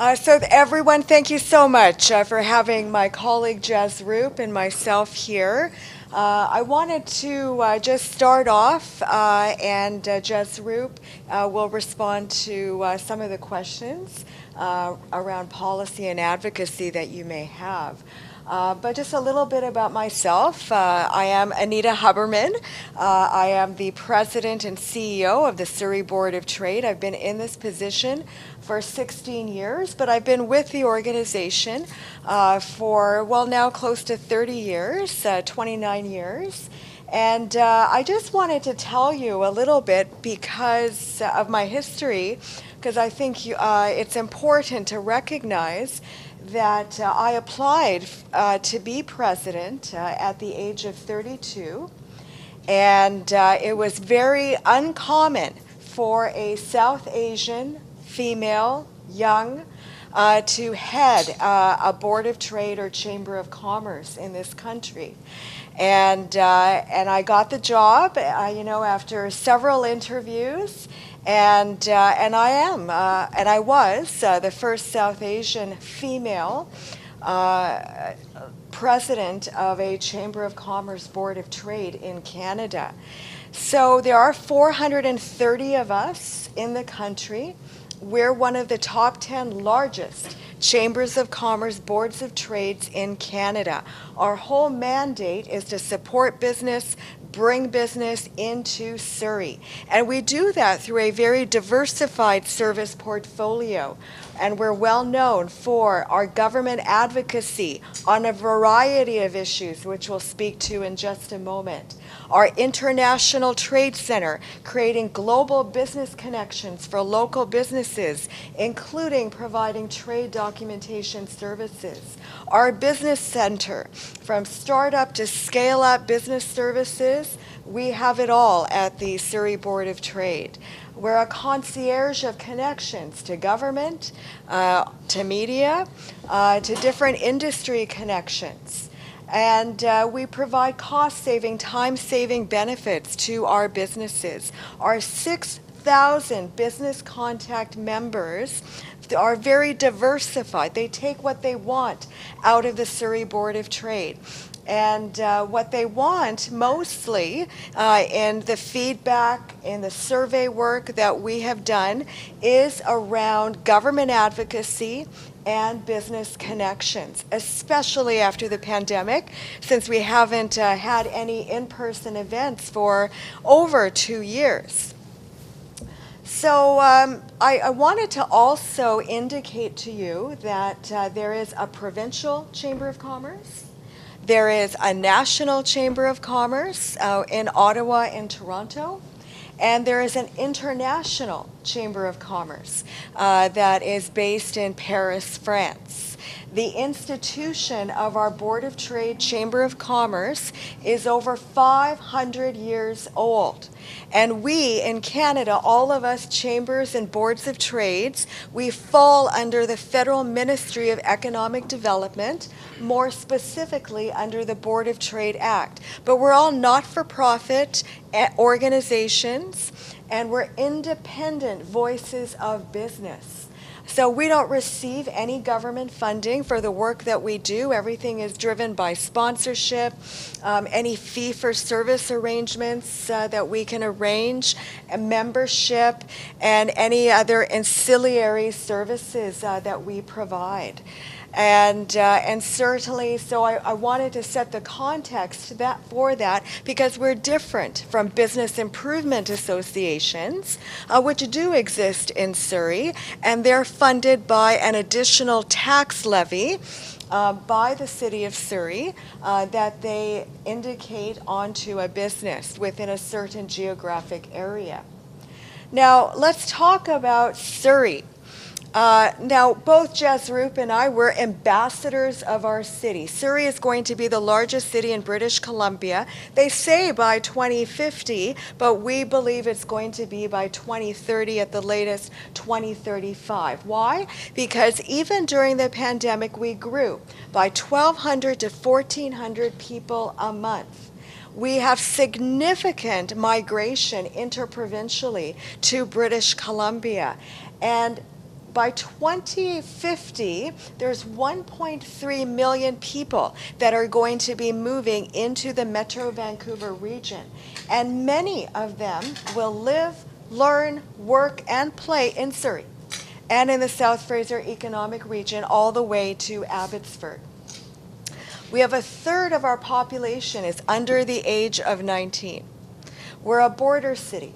Everyone, thank you so much for having my colleague Jez Roop and myself here. I wanted to just start off, and Jez Roop will respond to some of the questions around policy and advocacy that you may have. But just a little bit about myself. I am Anita Huberman. I am the president and CEO of the Surrey Board of Trade. I've been in this position for 16 years, but I've been with the organization for, well, now close to 30 years, 29 years. And I just wanted to tell you a little bit because of my history, because I think it's important to recognize that I applied to be president at the age of 32, and it was very uncommon for a South Asian female, young, to head a board of trade or chamber of commerce in this country. And I got the job, after several interviews. And I was the first South Asian female president of a Chamber of Commerce Board of Trade in Canada. So there are 430 of us in the country. We're one of the top 10 largest Chambers of Commerce Boards of Trades in Canada. Our whole mandate is to support business, bring business into Surrey. And we do that through a very diversified service portfolio. And we're well known for our government advocacy on a variety of issues, which we'll speak to in just a moment. Our International Trade Center, creating global business connections for local businesses, including providing trade documentation services. Our Business Center, from startup to scale-up business services, we have it all at the Surrey Board of Trade. We're a concierge of connections to government, to media, to different industry connections. And we provide cost-saving, time-saving benefits to our businesses. Our 6,000 business contact members are very diversified. They take what they want out of the Surrey Board of Trade. And what they want mostly in the feedback, in the survey work that we have done, is around government advocacy and business connections, especially after the pandemic, since we haven't had any in-person events for over 2 years. So I wanted to also indicate to you that there is a provincial Chamber of Commerce. There is a National Chamber of Commerce in Ottawa and Toronto. And there is an International Chamber of Commerce that is based in Paris, France. The institution of our Board of Trade Chamber of Commerce is over 500 years old. And we in Canada, all of us chambers and boards of trades, we fall under the Federal Ministry of Economic Development, more specifically under the Board of Trade Act. But we're all not-for-profit organizations, and we're independent voices of business. So we don't receive any government funding for the work that we do. Everything is driven by sponsorship, any fee-for-service arrangements that we can arrange, membership, and any other ancillary services that we provide. And certainly, so I wanted to set the context for that because we're different from business improvement associations, which do exist in Surrey, and they're funded by an additional tax levy by the City of Surrey that they indicate onto a business within a certain geographic area. Now, let's talk about Surrey. Now, both Jez Roop and I were ambassadors of our city. Surrey is going to be the largest city in British Columbia. They say by 2050, but we believe it's going to be by 2030, at the latest 2035. Why? Because even during the pandemic, we grew by 1,200 to 1,400 people a month. We have significant migration interprovincially to British Columbia. And by 2050, there's 1.3 million people that are going to be moving into the Metro Vancouver region. And many of them will live, learn, work, and play in Surrey and in the South Fraser Economic Region all the way to Abbotsford. We have a third of our population is under the age of 19. We're a border city.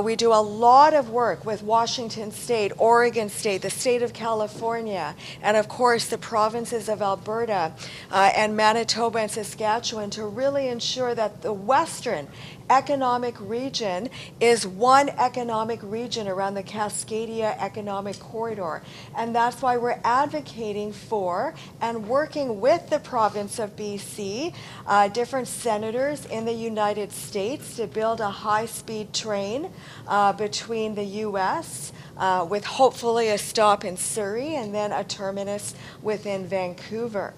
We do a lot of work with Washington State, Oregon State, the state of California, and of course the provinces of Alberta and Manitoba and Saskatchewan to really ensure that the Western economic region is one economic region around the Cascadia Economic Corridor. And that's why we're advocating for and working with the province of BC, different senators in the United States to build a high-speed train between the U.S. With hopefully a stop in Surrey and then a terminus within Vancouver.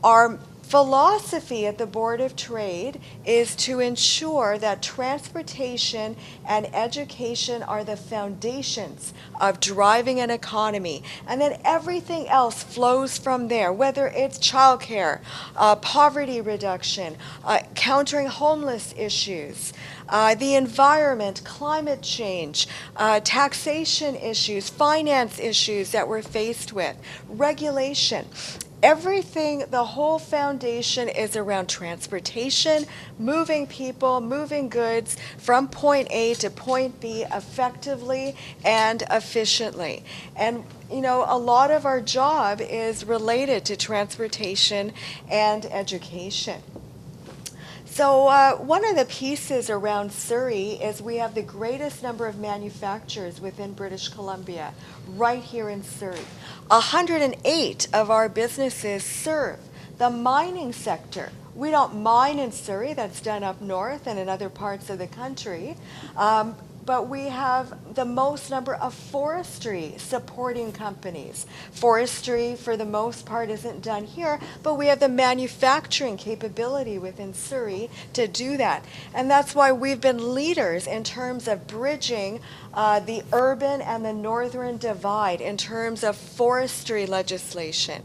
Our philosophy at the Board of Trade is to ensure that transportation and education are the foundations of driving an economy, and then everything else flows from there, whether it's childcare, poverty reduction, countering homeless issues, the environment, climate change, taxation issues, finance issues that we're faced with, regulation. Everything, the whole foundation is around transportation, moving people, moving goods from point A to point B effectively and efficiently. And you know, a lot of our job is related to transportation and education. So one of the pieces around Surrey is we have the greatest number of manufacturers within British Columbia, right here in Surrey. 108 of our businesses serve the mining sector. We don't mine in Surrey, that's done up north and in other parts of the country. But we have the most number of forestry supporting companies. Forestry, for the most part, isn't done here, but we have the manufacturing capability within Surrey to do that. And that's why we've been leaders in terms of bridging the urban and the northern divide in terms of forestry legislation.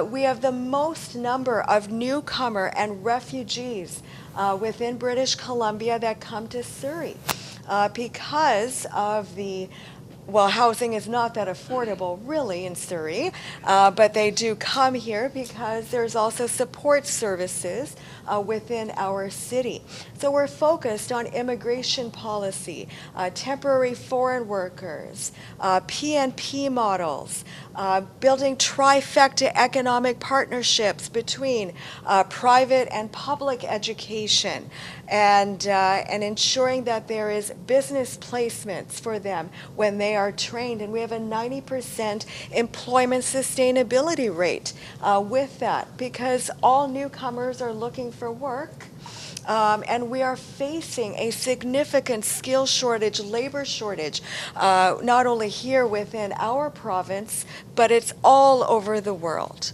We have the most number of newcomer and refugees within British Columbia that come to Surrey. Because of the, well, housing is not that affordable really in Surrey, but they do come here because there's also support services within our city. So we're focused on immigration policy, temporary foreign workers, PNP models, building trifecta economic partnerships between private and public education, and ensuring that there is business placements for them when they are trained. And we have a 90% employment sustainability rate with that, because all newcomers are looking for work. And we are facing a significant skill shortage, labor shortage, not only here within our province, but it's all over the world.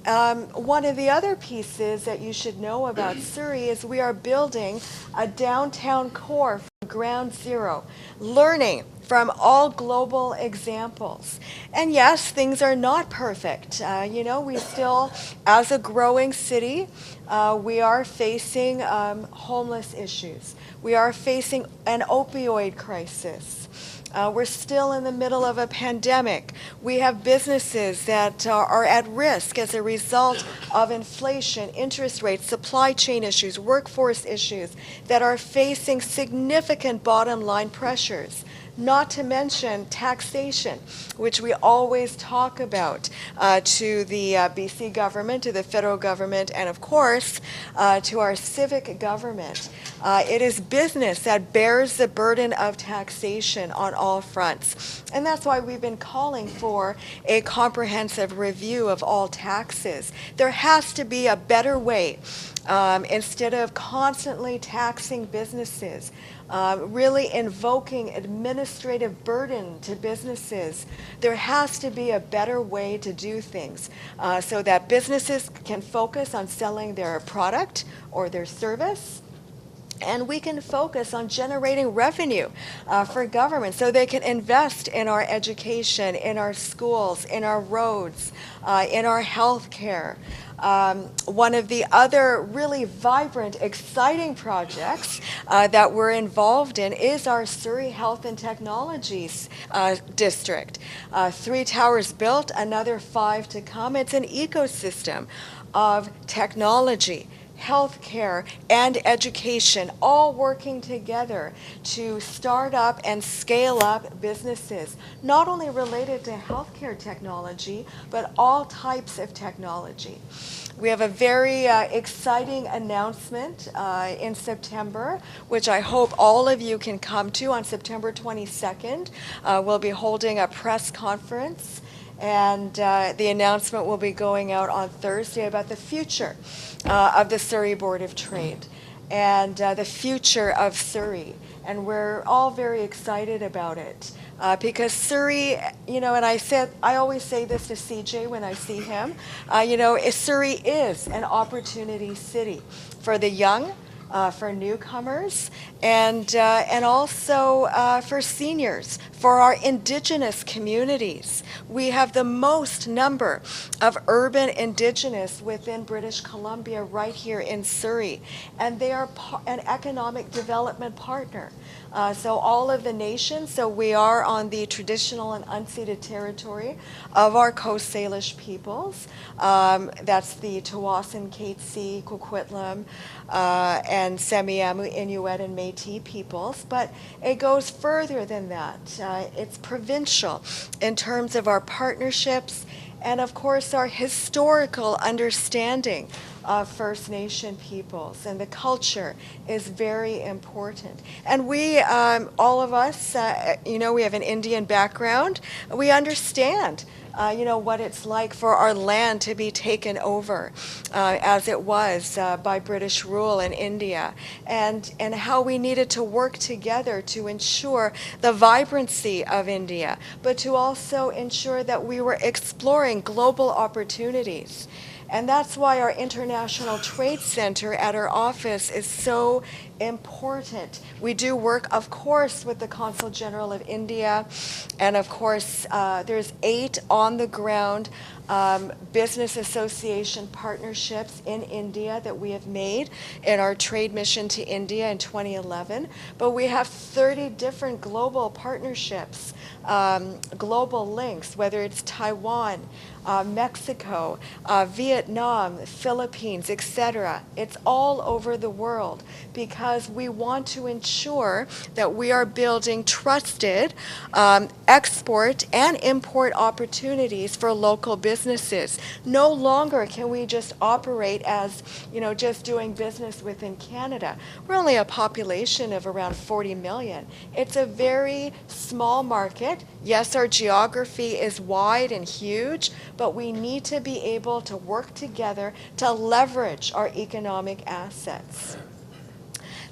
One of the other pieces that you should know about Surrey is we are building a downtown core from ground zero, learning from all global examples. And yes, things are not perfect. You know, we still, as a growing city, we are facing homeless issues. We are facing an opioid crisis. We're still in the middle of a pandemic. We have businesses that are at risk as a result of inflation, interest rates, supply chain issues, workforce issues that are facing significant bottom line pressures. Not to mention taxation, which we always talk about to the BC government, to the federal government, and of course to our civic government. It is business that bears the burden of taxation on all fronts. And that's why we've been calling for a comprehensive review of all taxes. There has to be a better way, instead of constantly taxing businesses, really invoking administrative burden to businesses. There has to be a better way to do things so that businesses can focus on selling their product or their service, And we can focus on generating revenue for government so they can invest in our education, in our schools, in our roads, in our health care. One of the other really vibrant, exciting projects that we're involved in is our Surrey Health and Technologies District. 3 towers built, another 5 to come. It's an ecosystem of technology, healthcare, and education, all working together to start up and scale up businesses, not only related to healthcare technology, but all types of technology. We have a very exciting announcement in September, which I hope all of you can come to on September 22nd. We'll be holding a press conference, and the announcement will be going out on Thursday about the future of the Surrey Board of Trade and the future of Surrey. And we're all very excited about it because Surrey, and I always say this to CJ when I see him, Surrey is an opportunity city for the young, for newcomers, and also for seniors, for our Indigenous communities. We have the most number of urban Indigenous within British Columbia right here in Surrey, and they are an economic development partner. So all of the nations, so we are on the traditional and unceded territory of our Coast Salish peoples. That's the Tawasin, Katzie, Coquitlam, and Semiahmoo, Inuit, and Métis peoples. But it goes further than that. It's provincial in terms of our partnerships and, of course, our historical understanding of First Nation peoples, and the culture is very important. And we, all of us, we have an Indian background. We understand, what it's like for our land to be taken over, as it was by British rule in India, and how we needed to work together to ensure the vibrancy of India, but to also ensure that we were exploring global opportunities. And that's why our International Trade Center at our office is so important. We do work, of course, with the Consul General of India, and of course, there's 8 on-the-ground business association partnerships in India that we have made in our trade mission to India in 2011. But we have 30 different global partnerships, global links, whether it's Taiwan, Mexico, Vietnam, Philippines, etc. It's all over the world because we want to ensure that we are building trusted export and import opportunities for local businesses. No longer can we just operate as, just doing business within Canada. We're only a population of around 40 million. It's a very small market. Yes, our geography is wide and huge, but we need to be able to work together to leverage our economic assets.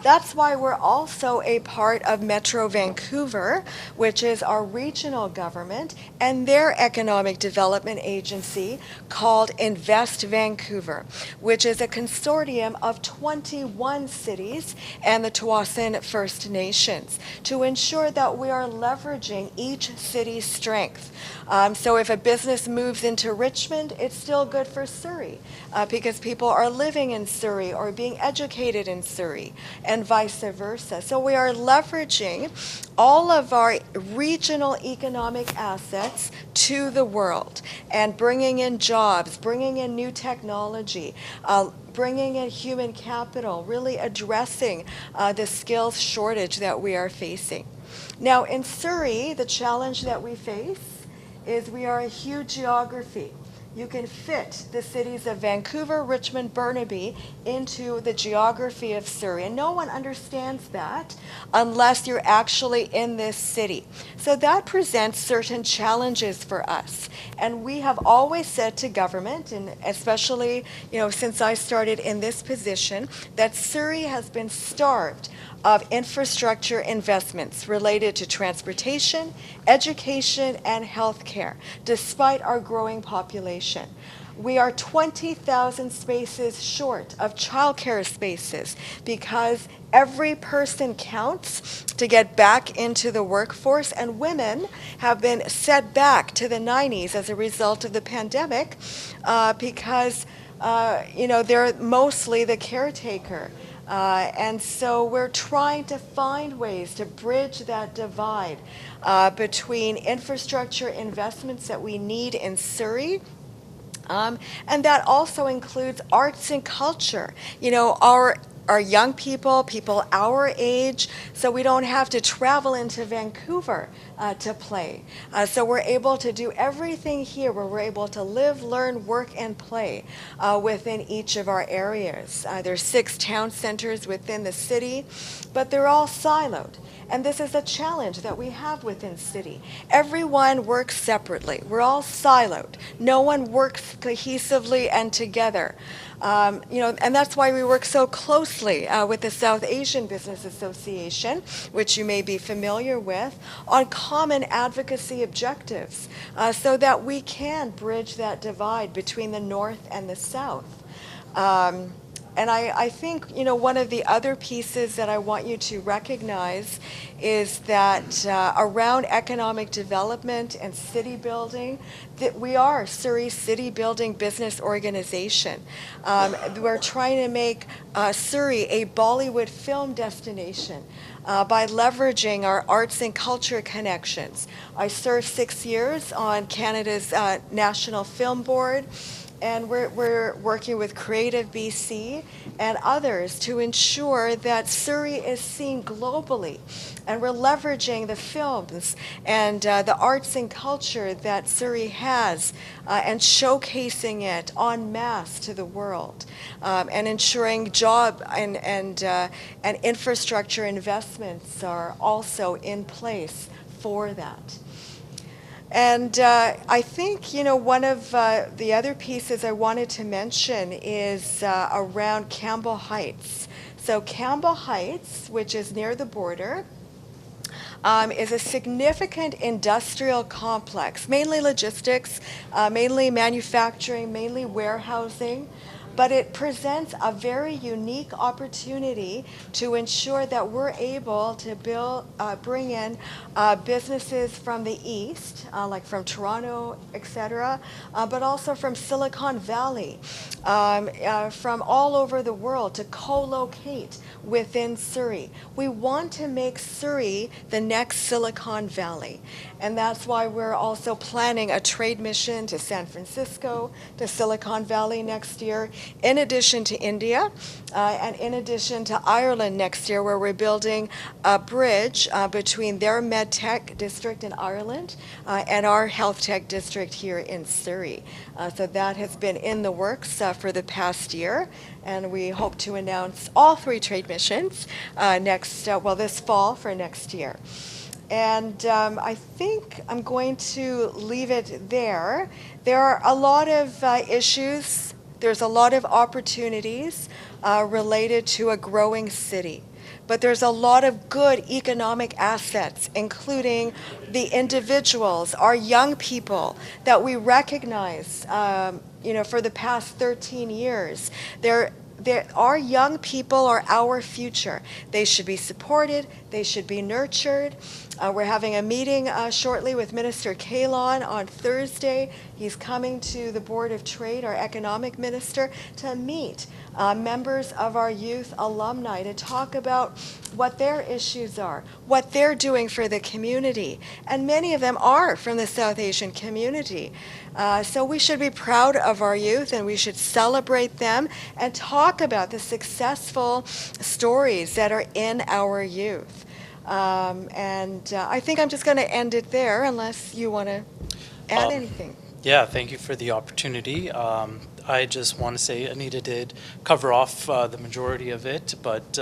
That's why we're also a part of Metro Vancouver, which is our regional government, and their economic development agency called Invest Vancouver, which is a consortium of 21 cities and the Tawasin First Nations to ensure that we are leveraging each city's strength. So if a business moves into Richmond, it's still good for Surrey because people are living in Surrey or being educated in Surrey, and vice versa. So we are leveraging all of our regional economic assets to the world and bringing in jobs, bringing in new technology, bringing in human capital, really addressing the skills shortage that we are facing. Now in Surrey, the challenge that we face is we are a huge geography. You can fit the cities of Vancouver, Richmond, Burnaby into the geography of Surrey. And no one understands that unless you're actually in this city. So that presents certain challenges for us. And we have always said to government, and especially, since I started in this position, that Surrey has been starved of infrastructure investments related to transportation, education, and healthcare, despite our growing population. We are 20,000 spaces short of childcare spaces because every person counts to get back into the workforce, and women have been set back to the 90s as a result of the pandemic because they're mostly the caretaker. And so we're trying to find ways to bridge that divide between infrastructure investments that we need in Surrey. And that also includes arts and culture. Our young people our age, so we don't have to travel into Vancouver to play. So we're able to do everything here where we're able to live, learn, work, and play within each of our areas. There's 6 town centers within the city, but they're all siloed. And this is a challenge that we have within city. Everyone works separately. We're all siloed. No one works cohesively and together. And that's why we work so closely with the South Asian Business Association, which you may be familiar with, on common advocacy objectives so that we can bridge that divide between the North and the South. And I think, one of the other pieces that I want you to recognize is that around economic development and city building, that we are Surrey City Building Business Organization. We're trying to make Surrey a Bollywood film destination by leveraging our arts and culture connections. I served 6 years on Canada's National Film Board. And we're working with Creative BC and others to ensure that Surrey is seen globally. And we're leveraging the films and the arts and culture that Surrey has and showcasing it en masse to the world and ensuring job and infrastructure investments are also in place for that. And I think, one of the other pieces I wanted to mention is around Campbell Heights. So Campbell Heights, which is near the border, is a significant industrial complex, mainly logistics, mainly manufacturing, mainly warehousing. But it presents a very unique opportunity to ensure that we're able to bring in businesses from the east, like from Toronto, etc., but also from Silicon Valley, from all over the world to co-locate within Surrey. We want to make Surrey the next Silicon Valley. And that's why we're also planning a trade mission to San Francisco, to Silicon Valley next year, in addition to India, and in addition to Ireland next year, where we're building a bridge between their MedTech district in Ireland and our Health Tech district here in Surrey. So that has been in the works for the past year, and we hope to announce all 3 trade missions this fall for next year. And I think I'm going to leave it there. There are a lot of issues. There's a lot of opportunities related to a growing city. But there's a lot of good economic assets, including the individuals, our young people that we recognize, for the past 13 years. Our young people are our future. They should be supported. They should be nurtured. We're having a meeting shortly with Minister Kalon on Thursday. He's coming to the Board of Trade, our economic minister, to meet members of our youth alumni to talk about what their issues are, what they're doing for the community. And many of them are from the South Asian community. So we should be proud of our youth, and we should celebrate them and talk about the successful stories that are in our youth. I think I'm just going to end it there unless you want to add anything. Yeah, thank you for the opportunity. I just want to say Anita did cover off the majority of it, but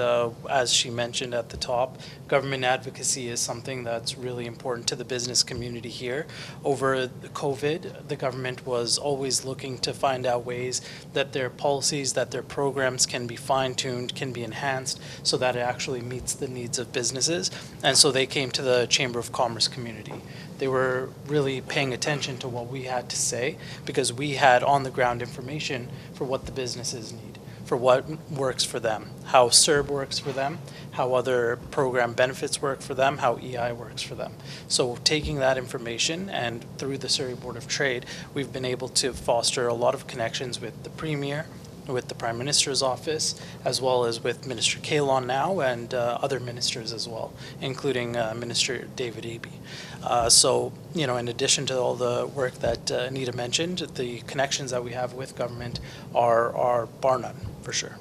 as she mentioned at the top, government advocacy is something that's really important to the business community here. Over COVID, the government was always looking to find out ways that their policies, that their programs can be fine-tuned, can be enhanced, so that it actually meets the needs of businesses. And so they came to the Chamber of Commerce community they were really paying attention to what we had to say, because we had on-the-ground information for what the businesses need, for what works for them, how CERB works for them, how other program benefits work for them, how EI works for them. So taking that information, and through the Surrey Board of Trade, we've been able to foster a lot of connections with the Premier, with the Prime Minister's office, as well as with Minister Kalon now, and other ministers as well, including Minister David Eby. So, you know, in addition to all the work that Anita mentioned, the connections that we have with government are bar none, for sure.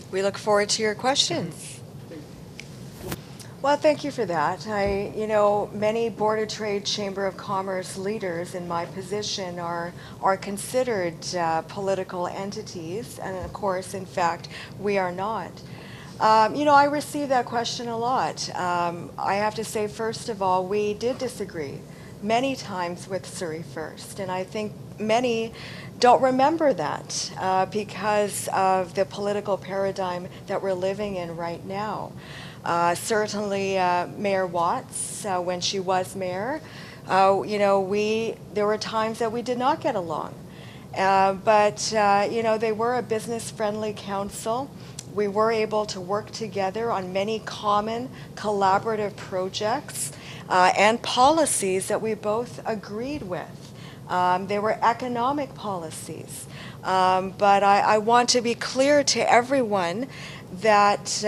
We look forward to your questions. Well, thank you for that. Many Board of Trade, Chamber of Commerce leaders in my position are considered political entities, and of course, in fact, we are not. I receive that question a lot. I have to say, first of all, we did disagree many times with Surrey First, and I think many don't remember that because of the political paradigm that we're living in right now. Certainly, Mayor Watts, when she was mayor, there were times that we did not get along. But they were a business-friendly council. We were able to work together on many common collaborative projects and policies that we both agreed with. They were economic policies. But I want to be clear to everyone that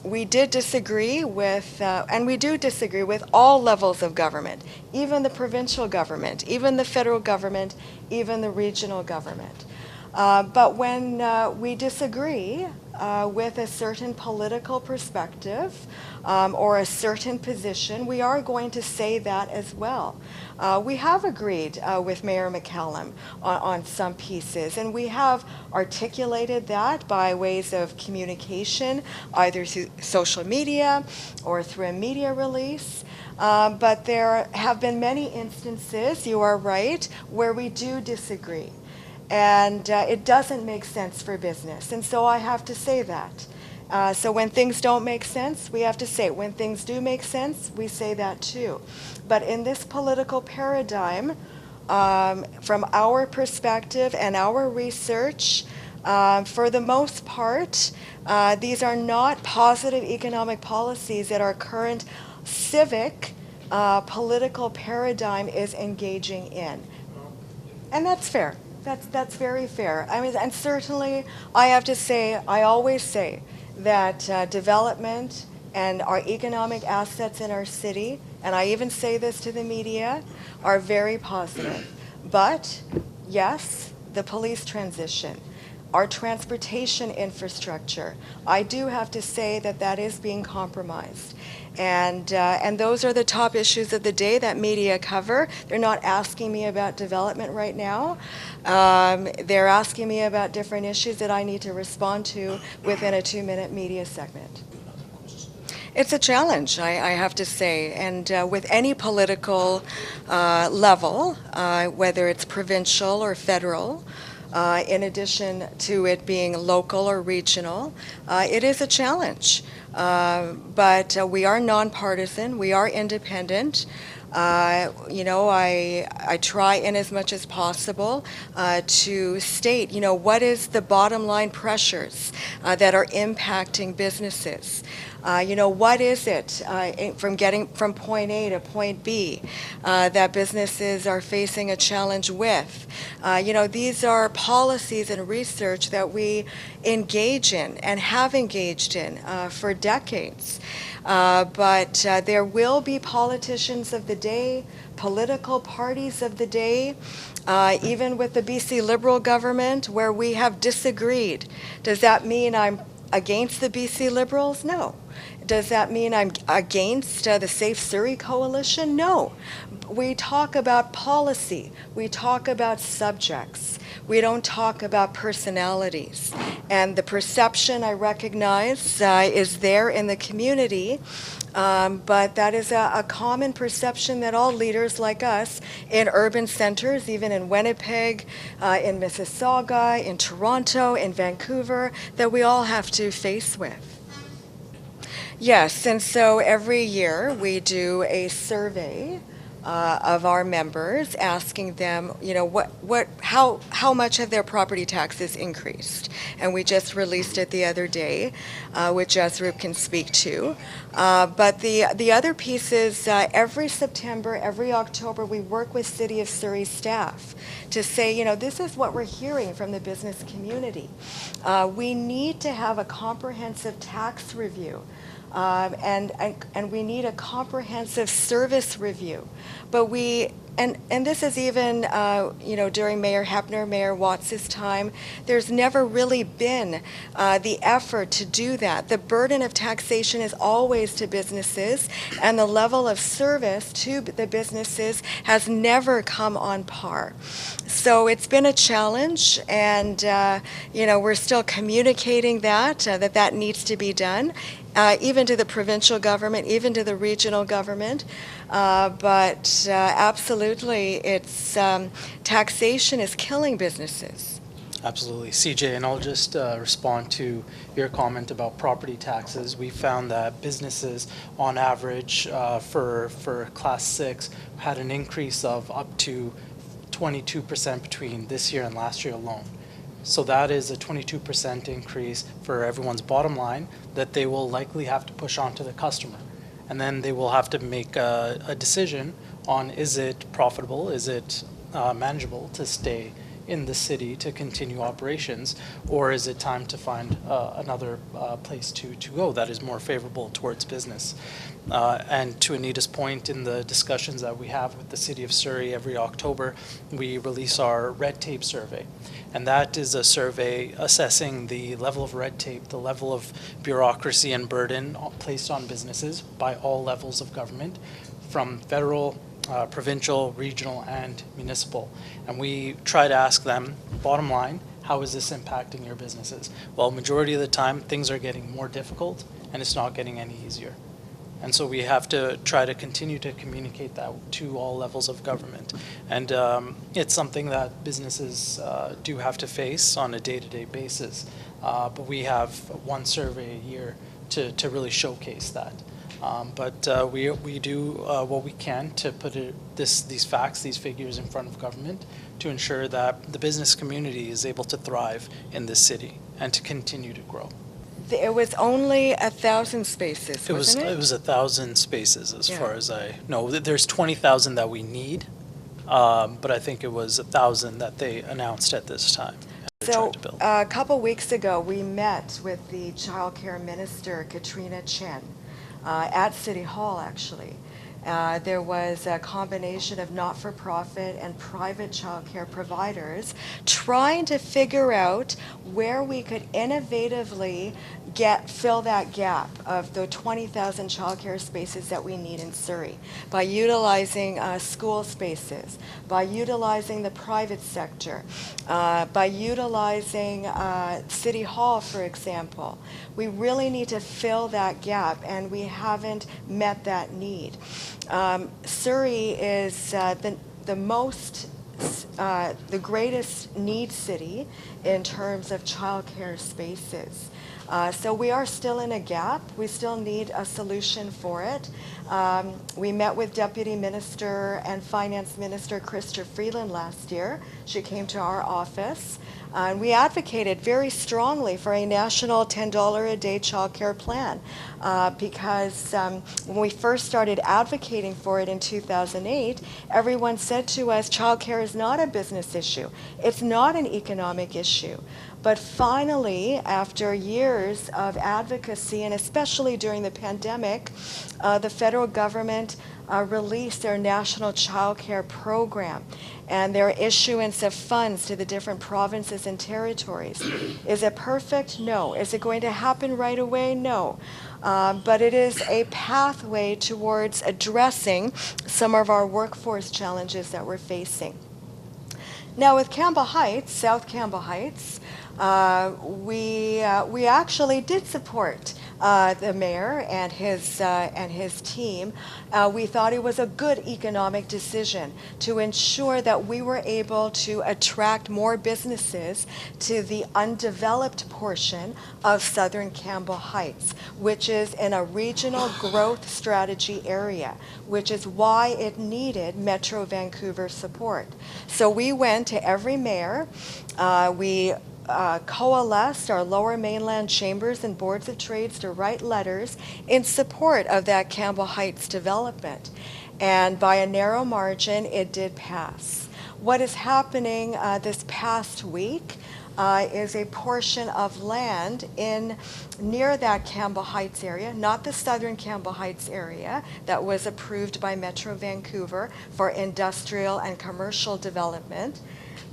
we did disagree with, and we do disagree with all levels of government, even the provincial government, even the federal government, even the regional government. But when we disagree with a certain political perspective or a certain position, we are going to say that as well. We have agreed with Mayor McCallum on some pieces, and we have articulated that by ways of communication, either through social media or through a media release. But there have been many instances, you are right, where we do disagree. And it doesn't make sense for business. And so I have to say that. So when things don't make sense, we have to say it. When things do make sense, we say that too. But in this political paradigm, from our perspective and our research, for the most part, these are not positive economic policies that our current civic political paradigm is engaging in. And that's fair. That's very fair. I mean, and certainly I have to say, I always say that development and our economic assets in our city, and I even say this to the media, are very positive. But yes, the police transition, our transportation infrastructure, I do have to say that that is being compromised. And those are the top issues of the day that media cover. They're not asking me about development right now. They're asking me about different issues that I need to respond to within a 2-minute media segment. It's a challenge, I have to say, and with any political level, whether it's provincial or federal, in addition to it being local or regional, it is a challenge. But we are nonpartisan, we are independent. I try in as much as possible to state, what is the bottom line pressures that are impacting businesses. What is it from getting from point A to point B that businesses are facing a challenge with? These are policies and research that we engage in and have engaged in for decades. But there will be politicians of the day, political parties of the day, even with the BC Liberal government, where we have disagreed. Does that mean I'm against the BC Liberals? No. Does that mean I'm against the Safe Surrey Coalition? No. We talk about policy. We talk about subjects. We don't talk about personalities. And the perception, I recognize, is there in the community, but that is a common perception that all leaders like us in urban centers, even in Winnipeg, in Mississauga, in Toronto, in Vancouver, that we all have to face with. Yes, and so every year we do a survey of our members, asking them, how much have their property taxes increased? And we just released it the other day, which Jazroop can speak to. But the other piece is every September, every October, we work with City of Surrey staff to say, this is what we're hearing from the business community. We need to have a comprehensive tax review. And we need a comprehensive service review. But and this is even, during Mayor Hepner, Mayor Watts' time, there's never really been the effort to do that. The burden of taxation is always to businesses, and the level of service to the businesses has never come on par. So it's been a challenge, and, we're still communicating that needs to be done. Even to the provincial government, even to the regional government. But absolutely, it's taxation is killing businesses. Absolutely. CJ, and I'll just respond to your comment about property taxes. We found that businesses, on average, for Class 6, had an increase of up to 22% between this year and last year alone. So that is a 22% increase for everyone's bottom line that they will likely have to push on to the customer. And then they will have to make a decision on, is it profitable, is it manageable to stay in the city to continue operations, or is it time to find another place to go that is more favorable towards business? And to Anita's point, in the discussions that we have with the City of Surrey every October, we release our red tape survey. And that is a survey assessing the level of red tape, the level of bureaucracy and burden placed on businesses by all levels of government, from federal, provincial, regional, and municipal. And we try to ask them, bottom line, how is this impacting your businesses? Well, majority of the time, things are getting more difficult, and it's not getting any easier. And so we have to try to continue to communicate that to all levels of government. And it's something that businesses do have to face on a day-to-day basis. But we have one survey a year to really showcase that. But we do what we can to put these facts, these figures in front of government to ensure that the business community is able to thrive in this city and to continue to grow. It was only 1,000 spaces, wasn't it? It was 1,000 spaces as far as I know. There's 20,000 that we need, but I think it was 1,000 that they announced at this time. So a couple weeks ago, we met with the Child Care Minister, Katrina Chen, at City Hall, actually. There was a combination of not-for-profit and private child care providers trying to figure out where we could innovatively fill that gap of the 20,000 child care spaces that we need in Surrey by utilizing school spaces, by utilizing the private sector, by utilizing City Hall, for example. We really need to fill that gap, and we haven't met that need. Surrey is the greatest need city in terms of childcare spaces. So we are still in a gap. We still need a solution for it. We met with Deputy Minister and Finance Minister Chrystia Freeland last year. She came to our office. And we advocated very strongly for a national $10 a day child care plan because when we first started advocating for it in 2008, everyone said to us, child care is not a business issue. It's not an economic issue. But finally, after years of advocacy, and especially during the pandemic, the federal government released their national child care program and their issuance of funds to the different provinces and territories. Is it perfect? No. Is it going to happen right away? No. But it is a pathway towards addressing some of our workforce challenges that we're facing. Now with Campbell Heights, South Campbell Heights, we actually did support the mayor and his team, we thought it was a good economic decision to ensure that we were able to attract more businesses to the undeveloped portion of southern Campbell Heights, which is in a regional growth strategy area, which is why it needed Metro Vancouver support. So we went to every mayor. We coalesced our Lower Mainland chambers and boards of trades to write letters in support of that Campbell Heights development. And by a narrow margin, it did pass. What is happening this past week is a portion of land near that Campbell Heights area, not the southern Campbell Heights area, that was approved by Metro Vancouver for industrial and commercial development.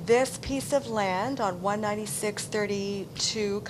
This piece of land on 19632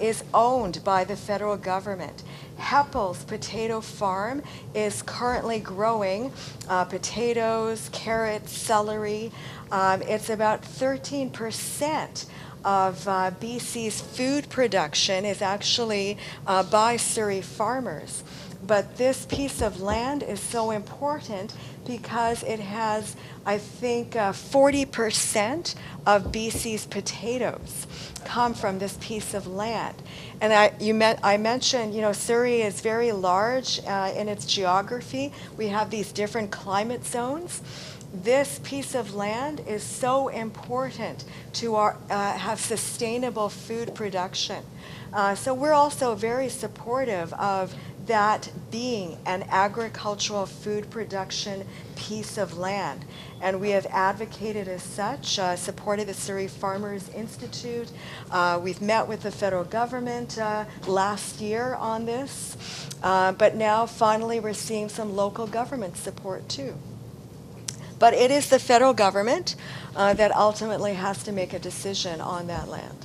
is owned by the federal government. Heppel's Potato Farm is currently growing potatoes, carrots, celery. It's about 13% of BC's food production is actually by Surrey farmers. But this piece of land is so important because it has, I think, 40% of BC's potatoes come from this piece of land. And I mentioned, Surrey is very large in its geography. We have these different climate zones. This piece of land is so important to have sustainable food production. So we're also very supportive of that being an agricultural food production piece of land. And we have advocated as such, supported the Surrey Farmers Institute. We've met with the federal government last year on this, but now finally we're seeing some local government support too. But it is the federal government that ultimately has to make a decision on that land.